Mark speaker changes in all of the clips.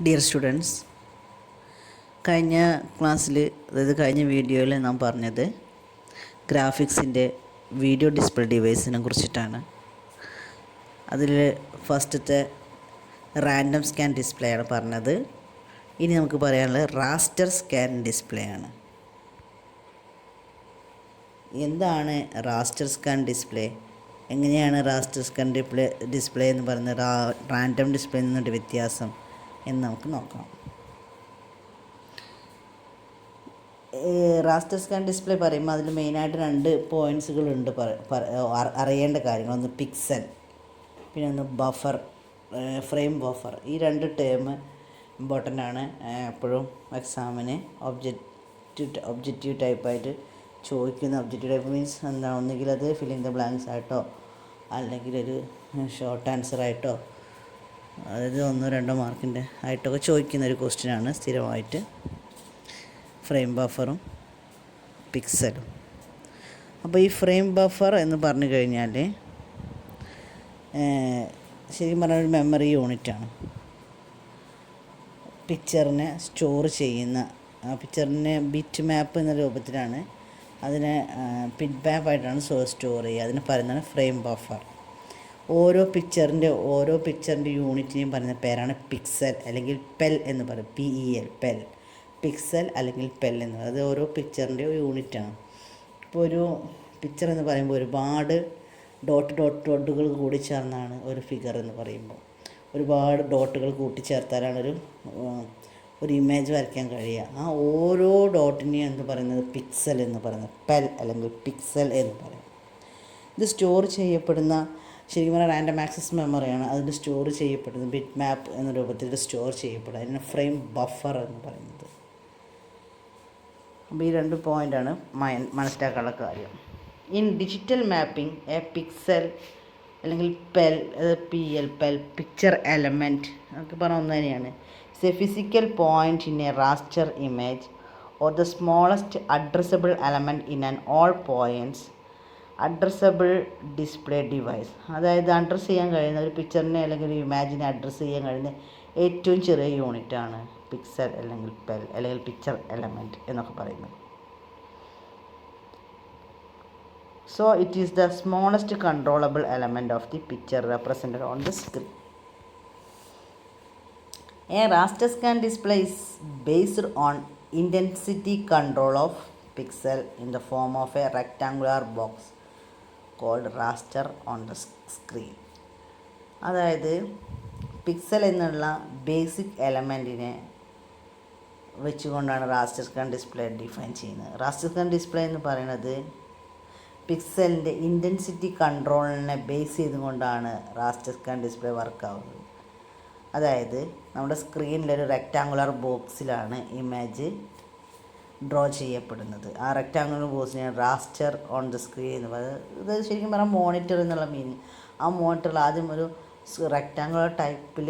Speaker 1: Dear students, കഴിഞ്ഞ ക്ലാസ്സിൽ കഴിഞ്ഞ വീഡിയോയിൽ നാം പറഞ്ഞത് ഗ്രാഫിക്സിൻ്റെ വീഡിയോ ഡിസ്പ്ലേ ഡിവൈസിനെ കുറിച്ചിട്ടാണ്. അതിൽ ഫസ്റ്റത്തെ റാൻഡം സ്കാൻ ഡിസ്പ്ലേ ആണ് പറഞ്ഞത്. ഇനി നമുക്ക് പറയാനുള്ളത് റാസ്റ്റർ സ്കാൻ ഡിസ്പ്ലേ ആണ്. എന്താണ് റാസ്റ്റർ സ്കാൻ ഡിസ്പ്ലേ? എങ്ങനെയാണ് റാസ്റ്റർ സ്കാൻ ഡിസ്പ്ലേ എന്ന് പറയുന്നത് റാൻഡം ഡിസ്പ്ലേ നിന്നൊരു വ്യത്യാസം എന്ന് നമുക്ക് നോക്കാം. റാസ്റ്റർ സ്കാൻ ഡിസ്പ്ലേ പറയുമ്പോൾ അതിൽ മെയിനായിട്ട് 2 പോയിൻറ്റ്സുകളുണ്ട് അറിയേണ്ട കാര്യങ്ങൾ. ഒന്ന് പിക്സൽ, പിന്നെ ഒന്ന് ബഫർ, ഫ്രെയിം ബഫർ. ഈ 2 ടേം ഇമ്പോർട്ടൻ്റ് ആണ്. എപ്പോഴും എക്സാമിന് ഒബ്ജക്റ്റീവ് ടൈപ്പായിട്ട് ചോദിക്കുന്ന ഒബ്ജക്റ്റീവ് ടൈപ്പ് മീൻസ് എന്താണ്, ഒന്നുകിൽ അത് ഫില്ലിങ് ദ ബ്ലാങ്ക്സ് ആയിട്ടോ അല്ലെങ്കിൽ ഒരു ഷോർട്ട് ആൻസർ ആയിട്ടോ, അതായത് 1-2 മാർക്കിൻ്റെ ആയിട്ടൊക്കെ ചോദിക്കുന്ന ഒരു ക്വസ്റ്റ്യനാണ് സ്ഥിരമായിട്ട് ഫ്രെയിം ബഫറും പിക്സലും. അപ്പോൾ ഈ ഫ്രെയിം ബഫർ എന്ന് പറഞ്ഞു കഴിഞ്ഞാൽ ശരിക്കും പറഞ്ഞാൽ ഒരു മെമ്മറി യൂണിറ്റാണ്. പിക്ചറിനെ സ്റ്റോർ ചെയ്യുന്ന, പിക്ചറിനെ ബിറ്റ് മാപ്പ് എന്ന രൂപത്തിലാണ് അതിനെ ബിറ്റ് മാപ്പായിട്ടാണ് സ്റ്റോർ ചെയ്യുക. അതിന് പറയുന്നതാണ് ഫ്രെയിം ബഫർ. ഓരോ പിക്ചറിൻ്റെ യൂണിറ്റിനെയും പറയുന്ന പേരാണ് പിക്സൽ അല്ലെങ്കിൽ പെൽ എന്ന് പറയും. PEL, Pell. പിക്സൽ അല്ലെങ്കിൽ പെൽ എന്ന് പറയുന്നത് അത് ഓരോ പിക്ചറിൻ്റെ യൂണിറ്റാണ്. ഇപ്പോൾ ഒരു പിക്ചർ എന്ന് പറയുമ്പോൾ ഒരുപാട് ഡോട്ടുകൾ കൂടി ചേർന്നാണ് ഒരു ഫിഗർ എന്ന് പറയുമ്പോൾ. ഒരുപാട് ഡോട്ടുകൾ കൂട്ടിച്ചേർത്താലാണ് ഒരു ഇമേജ് വരയ്ക്കാൻ കഴിയുക. ആ ഓരോ ഡോട്ടിനെയും എന്ന് പറയുന്നത് പിക്സൽ എന്ന് പറയുന്നത്, പെൽ അല്ലെങ്കിൽ പിക്സൽ എന്ന് പറയും. ഇത് സ്റ്റോർ ചെയ്യപ്പെടുന്ന ശരിക്കും പറഞ്ഞാൽ റാൻഡം ആക്സസ് മെമ്മറിയാണ്. അതിന് സ്റ്റോർ ചെയ്യപ്പെടുന്നത് ബിറ്റ് മാപ്പ് എന്ന രൂപത്തിൽ സ്റ്റോർ ചെയ്യപ്പെടുക. അതിന് ഫ്രെയിം ബഫർ എന്ന് പറയുന്നത്. അപ്പോൾ ഈ 2 പോയിൻ്റാണ് മനസ്സിലാക്കാനുള്ള കാര്യം. In digital mapping a pixel അല്ലെങ്കിൽ pel, PL, pel, picture element നമുക്ക് പറഞ്ഞ ഒന്ന് തന്നെയാണ്. It's a physical point in a raster image or the smallest addressable element in an all points addressable display device. അതായത് അഡ്രസ്സ് ചെയ്യാൻ കഴിയുന്ന ഒരു പിക്ചറിനെ അല്ലെങ്കിൽ ഒരു ഇമേജിനെ അഡ്രസ്സ് ചെയ്യാൻ കഴിയുന്ന ഏറ്റവും ചെറിയ യൂണിറ്റാണ് പിക്സൽ അല്ലെങ്കിൽ പെൽ അല്ലെങ്കിൽ പിക്ചർ എലമെൻറ്റ് എന്നൊക്കെ പറയുന്നത്. So it is the smallest controllable element of the picture represented on the screen. A raster scan display is based on intensity control of pixel in the form of a rectangular box called raster on the screen. അതായത് pixel എന്നുള്ള basic എലമെൻറ്റിനെ വെച്ചുകൊണ്ടാണ് raster scan display define ചെയ്യുന്നത്. Raster scan display എന്ന് പറയുന്നത് പിക്സലിൻ്റെ intensity കൺട്രോളിനെ base ചെയ്തുകൊണ്ടാണ് റാസ്റ്റർ സ്കാൻ ഡിസ്പ്ലേ വർക്കാവുന്നത്. അതായത് നമ്മുടെ സ്ക്രീനിലൊരു റെക്റ്റാങ്കുലർ ബോക്സിലാണ് ഇമേജ് ഡ്രോ ചെയ്യപ്പെടുന്നത്. ആ റെക്റ്റാങ്കുലർ ബോക്സിനെ റാസ്റ്റർ ഓൺ ദ സ്ക്രീൻ എന്ന് പറയുന്നത്. ഇത് ശരിക്കും പറഞ്ഞാൽ മോണിറ്റർ എന്നുള്ള മീനിങ്. ആ മോണിറ്ററിൽ ആദ്യം ഒരു റെക്റ്റാങ്കുലർ ടൈപ്പിൽ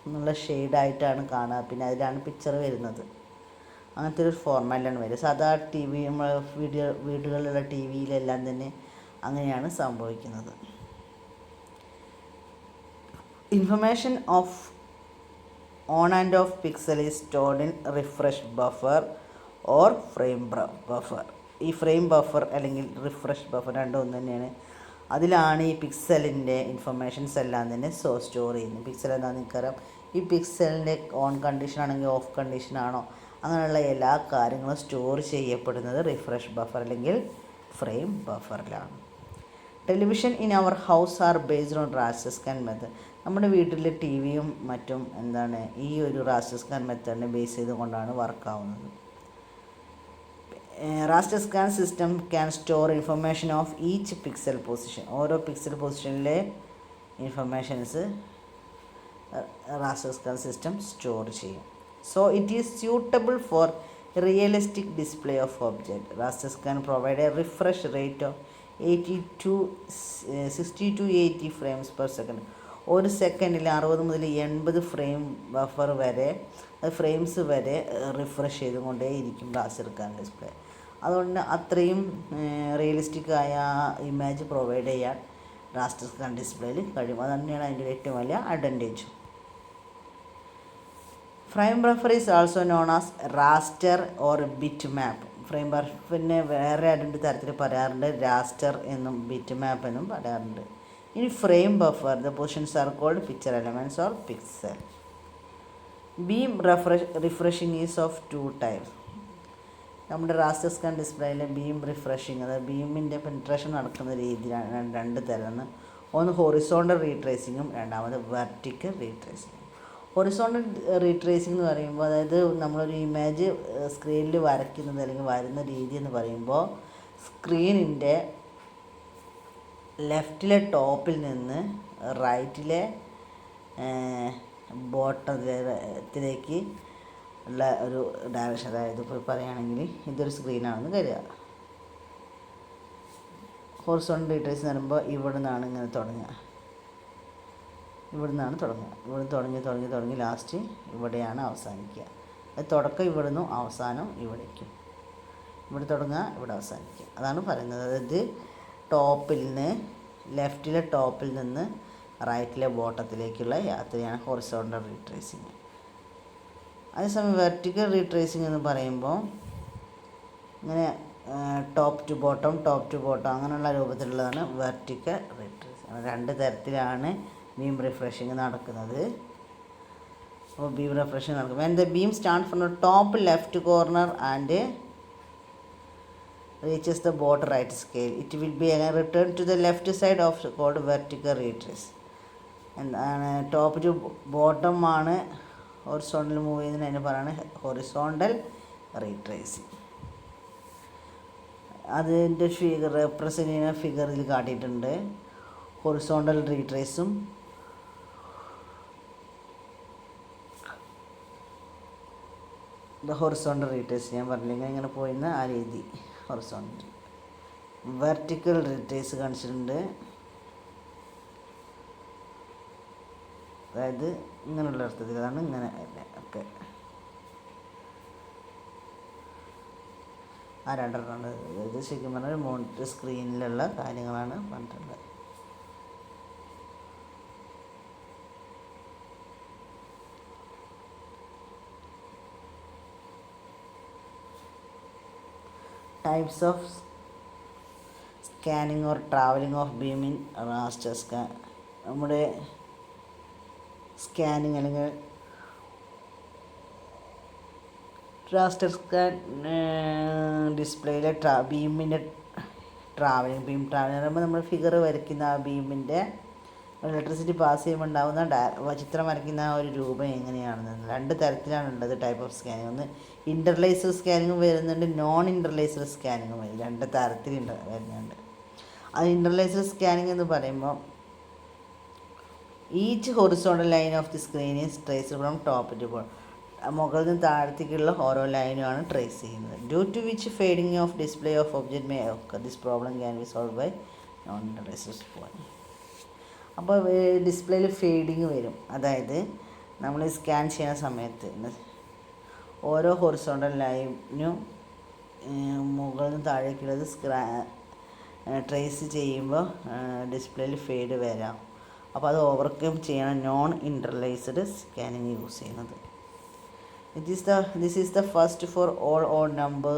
Speaker 1: എന്നുള്ള ഷെയ്ഡായിട്ടാണ് കാണുക, പിന്നെ അതിലാണ് പിക്ചർ വരുന്നത്. അങ്ങനത്തെ ഒരു ഫോർമാറ്റിലാണ് വരിക. സാധാ TV വീടുകളിലുള്ള TVയിലെല്ലാം തന്നെ അങ്ങനെയാണ് സംഭവിക്കുന്നത്. Information of on and of pixel is stored in refresh buffer or frame buffer. ഈ ഫ്രെയിം ബഫർ അല്ലെങ്കിൽ റിഫ്രഷ് ബഫർ രണ്ടും ഒന്ന് തന്നെയാണ്. അതിലാണ് ഈ പിക്സലിൻ്റെ ഇൻഫർമേഷൻസ് എല്ലാം തന്നെ സ്റ്റോർ ചെയ്യുന്നത്. പിക്സൽ എന്താണെന്ന് എനിക്കറിയാം. ഈ പിക്സലിൻ്റെ ഓൺ കണ്ടീഷൻ ആണെങ്കിൽ ഓഫ് കണ്ടീഷൻ ആണോ, അങ്ങനെയുള്ള എല്ലാ കാര്യങ്ങളും സ്റ്റോർ ചെയ്യപ്പെടുന്നത് റിഫ്രഷ് ബഫർ അല്ലെങ്കിൽ ഫ്രെയിം ബഫറിലാണ്. Television in our house are based on raster scan method. നമ്മുടെ വീട്ടിലെ TVയും മറ്റും എന്താണ് ഈ ഒരു റാസ്റ്റർ സ്കാൻ മെത്തേഡിനെ ബേസ് ചെയ്തുകൊണ്ടാണ് വർക്കാവുന്നത്. Raster scan system can store information of each pixel position. ഓരോ പിക്സൽ പൊസിഷനിലെ informations raster scan system store ചെയ്യും. So it is suitable for realistic display of object. Raster scan provide a refresh rate of 60 to 80 frames per second. ഒരു സെക്കൻഡിൽ 60 മുതൽ 80 frame buffer വരെ frames വരെ refresh ചെയ്തുകൊണ്ടേയിരിക്കും raster scan display. അതുകൊണ്ട് അത്രയും റിയലിസ്റ്റിക്കായ ഇമേജ് പ്രൊവൈഡ് ചെയ്യാൻ റാസ്റ്റർ സ്കാൻ ഡിസ്പ്ലേയിൽ കഴിയും. അത് തന്നെയാണ് അതിൻ്റെ ഏറ്റവും വലിയ advantage. Frame buffer is also known as raster or bit map. Frame ബഫറിനെ വേറെ രണ്ട് തരത്തിൽ പറയാറുണ്ട്, രാസ്റ്റർ എന്നും ബിറ്റ് മാപ്പ് എന്നും പറയാറുണ്ട്. ഇനി frame buffer the positions are called picture elements or pixel. Beam refreshing is of two types. നമ്മുടെ റാസ്റ്റർ സ്കാൻ ഡിസ്പ്ലേയിലെ ബീം റിഫ്രഷിങ്, അതായത് ബീമിൻ്റെ പെനിട്രേഷൻ നടക്കുന്ന രീതിയിലാണ് രണ്ട് തരം. ഒന്ന് ഹൊറിസോണ്ടൽ റീട്രേസിങ്ങും രണ്ടാമത് വെർട്ടിക്കൽ റീട്രേസിങ്ങും. ഹൊറിസോണ്ടൽ റീട്രേസിംഗ് എന്ന് പറയുമ്പോൾ, അതായത് നമ്മളൊരു ഇമേജ് സ്ക്രീനിൽ വരയ്ക്കുന്നത് അല്ലെങ്കിൽ വരുന്ന രീതി എന്ന് പറയുമ്പോൾ, സ്ക്രീനിൻ്റെ ലെഫ്റ്റിലെ ടോപ്പിൽ നിന്ന് റൈറ്റിലെ ബോട്ടത്തിലേക്ക് ഉള്ള ഒരു ഡയറക്ഷൻ. അതായത് ഇപ്പോൾ പറയുകയാണെങ്കിൽ ഇതൊരു സ്ക്രീനാണെന്ന് കരുതുക. ഹൊറിസോണ്ടൽ റീട്രേസ് എന്ന് പറയുമ്പോൾ ഇവിടെ നിന്നാണ് ഇങ്ങനെ തുടങ്ങുക, ഇവിടെ തുടങ്ങി ലാസ്റ്റ് ഇവിടെയാണ് അവസാനിക്കുക. അത് തുടക്കം ഇവിടെ നിന്നും അവസാനം ഇവിടേക്കും, ഇവിടെ തുടങ്ങുക ഇവിടെ അവസാനിക്കുക, അതാണ് പറയുന്നത്. അതായത് ലെഫ്റ്റിലെ ടോപ്പിൽ നിന്ന് റൈറ്റിലെ ബോട്ടത്തിലേക്കുള്ള യാത്രയാണ് ഹൊറിസോണ്ടൽ റീട്രേസിങ്. അതേസമയം വെർട്ടിക്കൽ റീട്രേസിങ് എന്ന് പറയുമ്പോൾ ഇങ്ങനെ ടോപ്പ് ടു ബോട്ടം അങ്ങനെയുള്ള രൂപത്തിലുള്ളതാണ് വെർട്ടിക്കൽ റീട്രേസിങ്. രണ്ട് തരത്തിലാണ് ബീം റിഫ്രഷിങ് നടക്കുന്നത്. അപ്പോൾ ബീം റിഫ്രഷിങ് നടക്കും when the beam starts from the top left corner and reaches the bottom right scale, it will be again returned to the left side of called vertical retrace. എന്താണ് top to bottom ആണ് horizontal move ചെയ്യുന്നതിന് അതിന് പറയുന്നത് horizontal retracing. അതിൻ്റെ figure represent ചെയ്യുന്ന ഫിഗറിൽ കാട്ടിയിട്ടുണ്ട്. Horizontal റീട്രേസും horizontal retrace ഞാൻ പറഞ്ഞില്ല, ഇങ്ങനെ പോയിരുന്ന ആ രീതി ഹൊറിസോണ്ടൽ. വെർട്ടിക്കൽ റീട്രേസ് കാണിച്ചിട്ടുണ്ട്, അതായത് ഇങ്ങനെയുള്ള അർത്ഥത്തിൽ, അതാണ് ഇങ്ങനെ അല്ലേ. ഓക്കെ, ആ രണ്ടെണ്ണം. ഇത് ശരിക്കും പറഞ്ഞാൽ മോണിറ്റർ സ്ക്രീനിലുള്ള കാര്യങ്ങളാണ് പറഞ്ഞിട്ടുള്ളത്. Types of scanning or travelling of beam in raster scan. നമ്മുടെ സ്കാനിങ് അല്ലെങ്കിൽ റാസ്റ്റർ സ്കാൻ ഡിസ്പ്ലേയിലെ ബീമിൻ്റെ ട്രാവലിംഗ് പറയുമ്പോൾ നമ്മൾ ഫിഗർ വരയ്ക്കുന്ന ആ ബീമിൻ്റെ ഇലക്ട്രിസിറ്റി പാസ് ചെയ്യുമ്പോൾ ഉണ്ടാകുന്ന ചിത്രം വരയ്ക്കുന്ന ആ ഒരു രൂപം എങ്ങനെയാണെന്ന് രണ്ട് തരത്തിലാണുള്ളത് ടൈപ്പ് ഓഫ് സ്കാനിങ്. ഒന്ന് ഇൻ്റർലേസർ സ്കാനിങ്ങും വരുന്നുണ്ട്, നോൺ ഇൻ്റർലേസർ സ്കാനിങ്ങും വരും. രണ്ട് തരത്തിൽ വരുന്നുണ്ട്. അത് ഇൻ്റർലേസർ സ്കാനിങ് എന്ന് പറയുമ്പോൾ each horizontal line of the screen is traced from top to bottom. മുകളിൽ നിന്ന് താഴത്തേക്കുള്ള ഓരോ ലൈനുമാണ് ട്രേസ് ചെയ്യുന്നത്. Due to which fading of display of object may occur. This problem can be solve by non interlacer scanning. അപ്പോൾ ഡിസ്പ്ലേയിൽ fading വരും. അതായത് നമ്മൾ സ്കാൻ ചെയ്യുന്ന സമയത്ത് ഓരോ ഹൊറിസോണ്ടൽ ലൈനും മുകളിൽ നിന്ന് താഴേക്കുള്ളത് ട്രേസ് ചെയ്യുമ്പോൾ ഡിസ്പ്ലേയിൽ ഫേഡ് വരാം. അപ്പോൾ അത് ഓവർകം ചെയ്യണം നോൺ ഇൻ്റർലേസ്ഡ് സ്കാനിങ് യൂസ് ചെയ്യുന്നത്. This is the first for all odd number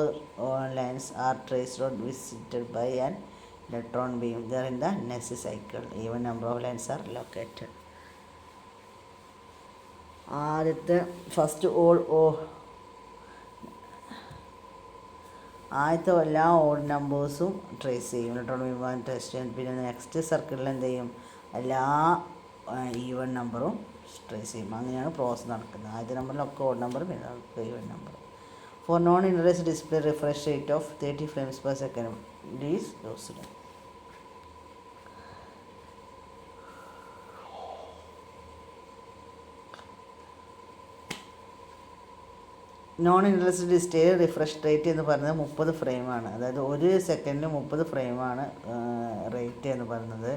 Speaker 1: lines are traced or visited by an electron beam. They are in the next cycle. Even number of lines are located. ആദ്യത്തെ first ആദ്യത്തെ എല്ലാ odd നമ്പേഴ്സും trace ചെയ്യും, electron beam test ചെയ്യും. പിന്നെ next സർക്കിളിൽ എന്ത് ചെയ്യും, എല്ലാ ഈവൻ നമ്പറും ട്രേസ് ചെയ്യും. അങ്ങനെയാണ് പ്രോസസ്സ് നടക്കുന്നത്. ആദ്യത്തെ നമ്പറിലൊക്കെ ഓഡ് നമ്പർ, പിന്നെ even number. For non interlaced display refresh rate of 30 frames per second is used. Non interlaced display refresh rate എന്ന് പറയുന്നത് 30 ഫ്രെയിമാണ്. അതായത് ഒരു സെക്കൻഡിൽ 30 ഫ്രെയിമാണ് റേറ്റ് എന്ന് പറയുന്നത്.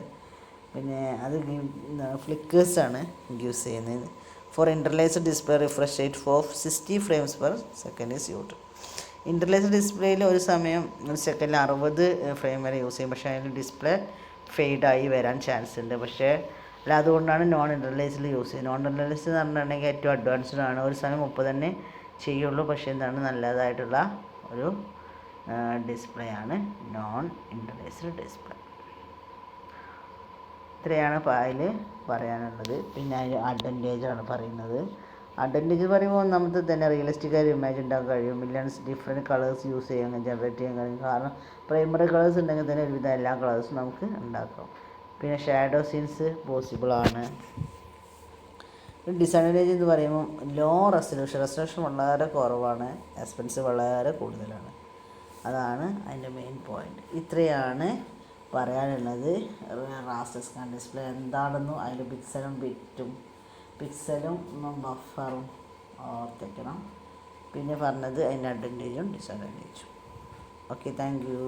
Speaker 1: പിന്നെ അത് ഫ്ലിക്കേഴ്സാണ് യൂസ് ചെയ്യുന്നത്. For interlaced display refresh rate for 60 frames per second is used. Interlaced ഡിസ്പ്ലേയിൽ ഒരു സെക്കൻഡിൽ 60 ഫ്രെയിം വരെ യൂസ് ചെയ്യും. പക്ഷേ അതിൽ ഡിസ്പ്ലേ ഫെയ്ഡായി വരാൻ ചാൻസ് ഉണ്ട്. പക്ഷേ അല്ല, അതുകൊണ്ടാണ് നോൺ ഇൻ്റർലേസിൽ യൂസ് ചെയ്യുന്നത്. നോൺ ഇൻ്റർലേസ് എന്ന് പറഞ്ഞിട്ടുണ്ടെങ്കിൽ ഏറ്റവും അഡ്വാൻസ്ഡ് ആണ്. ഒരു സമയം 30 തന്നെ ചെയ്യുള്ളൂ. പക്ഷേ എന്താണ് നല്ലതായിട്ടുള്ള ഒരു ഡിസ്പ്ലേ ആണ് നോൺ ഇൻ്റർലേസ്ഡ് ഡിസ്പ്ലേ. ഇത്രയാണ് അതിൽ പറയാനുള്ളത്. പിന്നെ അതിൽ അഡ്വാൻറ്റേജാണ് പറയുന്നത്. അഡ്വാൻറ്റേജ് പറയുമ്പോൾ ഒന്നാമത്തെ തന്നെ റിയലിസ്റ്റിക് ആയ ഇമേജ് ഉണ്ടാക്കാൻ കഴിയും. മില്യൺസ് ഡിഫറെൻറ്റ് കളേഴ്സ് യൂസ് ചെയ്യാൻ ജനറേറ്റ് ചെയ്യാൻ കഴിയും. കാരണം പ്രൈമറി കളേഴ്സ് ഉണ്ടെങ്കിൽ തന്നെ ഒരുവിധം എല്ലാ കളേഴ്സും നമുക്ക് ഉണ്ടാക്കാം. പിന്നെ ഷാഡോ സീൻസ് പോസിബിളാണ്. ഡിസഡ്വാൻറ്റേജ് എന്ന് പറയുമ്പോൾ ലോ റെസൊല്യൂഷൻ വളരെ കുറവാണ്, എക്സ്പെൻസ് വളരെ കൂടുതലാണ്. അതാണ് അതിൻ്റെ മെയിൻ പോയിൻ്റ്. ഇത്രയാണ് പറയാനുള്ളത്. റാസ്റ്റർ സ്കാൻ ഡിസ്പ്ലേ എന്താണെന്നും അതിൻ്റെ പിക്സലും ബഫറും ഓർത്തിക്കണം. പിന്നെ പറഞ്ഞത് അതിൻ്റെ അഡ്വാൻറ്റേജും ഡിസഡ്വാൻറ്റേജും. Okay, thank U.